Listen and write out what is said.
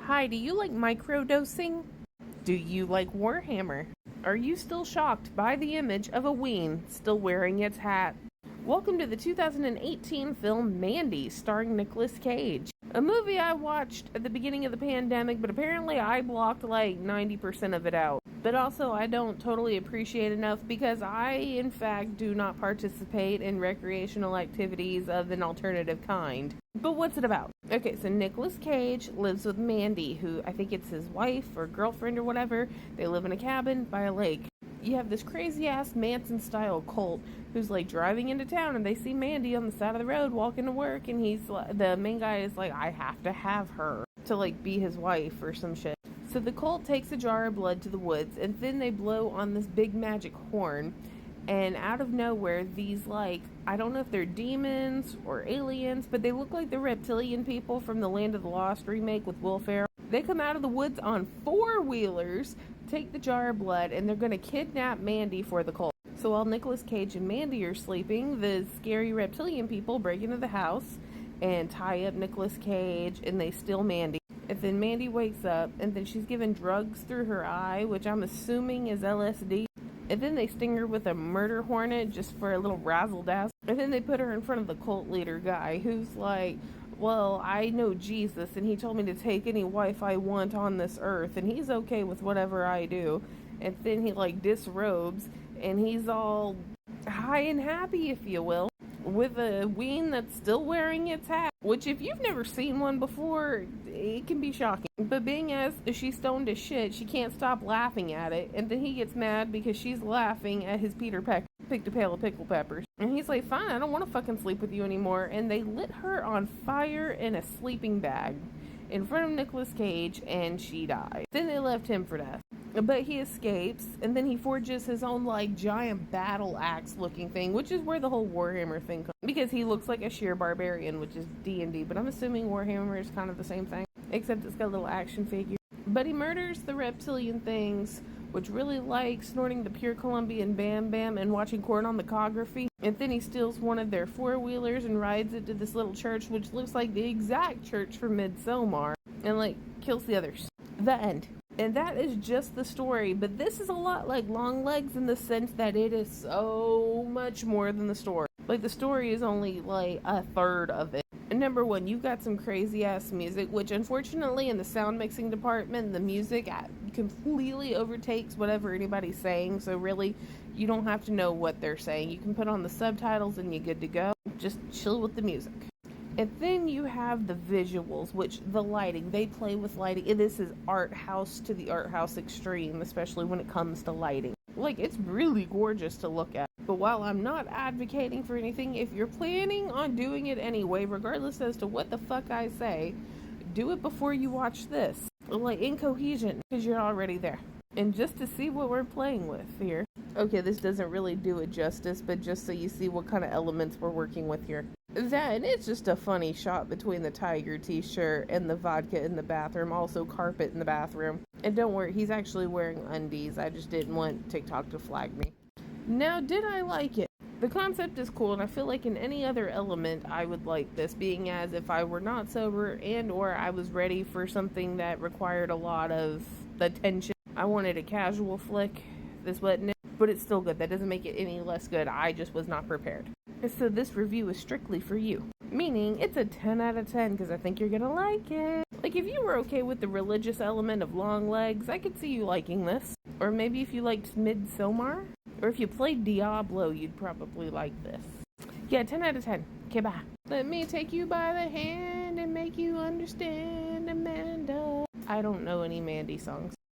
Hi, do you like microdosing? Do you like Warhammer? Are you still shocked by the image of a ween still wearing its hat? Welcome to the 2018 film Mandy, starring Nicolas Cage. A movie I watched at the beginning of the pandemic, but apparently I blocked like 90% of it out. But also I don't totally appreciate enough because I, in fact, do not participate in recreational activities of an alternative kind. But what's it about? Okay, so Nicolas Cage lives with Mandy, who I think it's his wife or girlfriend or whatever. They live in a cabin by a lake. You have this crazy ass Manson style cult who's like driving into town and they see Mandy on the side of the road walking to work, and the main guy is like, I have to have her to like be his wife or some shit. So the cult takes a jar of blood to the woods, and then they blow on this big magic horn, and out of nowhere these, like, I don't know if they're demons or aliens, but they look like the reptilian people from the Land of the Lost remake with Will Ferrell. They come out of the woods on four-wheelers, take the jar of blood, and they're going to kidnap Mandy for the cult. So while Nicolas Cage and Mandy are sleeping, the scary reptilian people break into the house and tie up Nicolas Cage, and they steal Mandy. And then Mandy wakes up, and then she's given drugs through her eye, which I'm assuming is LSD. And then they sting her with a murder hornet just for a little razzle-dazzle. And then they put her in front of the cult leader guy, who's like, well, I know Jesus, and he told me to take any wife I want on this earth, and he's okay with whatever I do. And then he, like, disrobes, and he's all high and happy, if you will, with a ween that's still wearing its hat. Which, if you've never seen one before, it can be shocking. But being as she's stoned as shit, she can't stop laughing at it. And then he gets mad because she's laughing at his Peter Peck picked a pail of pickle peppers. And he's like, fine, I don't want to fucking sleep with you anymore. And they lit her on fire in a sleeping bag in front of Nicolas Cage, and she died. Then they left him for death. But he escapes, and then he forges his own, like, giant battle axe looking thing, which is where the whole Warhammer thing comes. Because he looks like a sheer barbarian, which is D&D, but I'm assuming Warhammer is kind of the same thing, except it's got a little action figure. But he murders the reptilian things, which really like snorting the pure Colombian Bam Bam and watching corn on the cography. And then he steals one of their four-wheelers and rides it to this little church, which looks like the exact church from Midsommar, and, like, kills the others. The end. And that is just the story, but this is a lot like Long Legs in the sense that it is so much more than the story. Like, the story is only like a third of it. And number one, you've got some crazy ass music, which unfortunately in the sound mixing department, the music completely overtakes whatever anybody's saying. So really, you don't have to know what they're saying. You can put on the subtitles and you're good to go. Just chill with the music. And then you have the visuals, which the lighting, they play with lighting. This is art house to the art house extreme, especially when it comes to lighting. Like, it's really gorgeous to look at. But while I'm not advocating for anything, if you're planning on doing it anyway, regardless as to what the fuck I say, do it before you watch this. Like, in cohesion, because you're already there. And just to see what we're playing with here. Okay, this doesn't really do it justice, but just so you see what kind of elements we're working with here. That, and it's just a funny shot between the tiger t-shirt and the vodka in the bathroom, also carpet in the bathroom. And don't worry, he's actually wearing undies. I just didn't want TikTok to flag me. Now, did I like it? The concept is cool, and I feel like in any other element, I would like this, being as if I were not sober and or I was ready for something that required a lot of attention. I wanted a casual flick. This wasn't it, but it's still good. That doesn't make it any less good. I just was not prepared. So this review is strictly for you. Meaning, it's a 10 out of 10 because I think you're gonna like it. Like, if you were okay with the religious element of Long Legs, I could see you liking this. Or maybe if you liked Midsommar. Or if you played Diablo, you'd probably like this. Yeah, 10 out of 10. Okay, bye. Let me take you by the hand and make you understand, Amanda. I don't know any Mandy songs.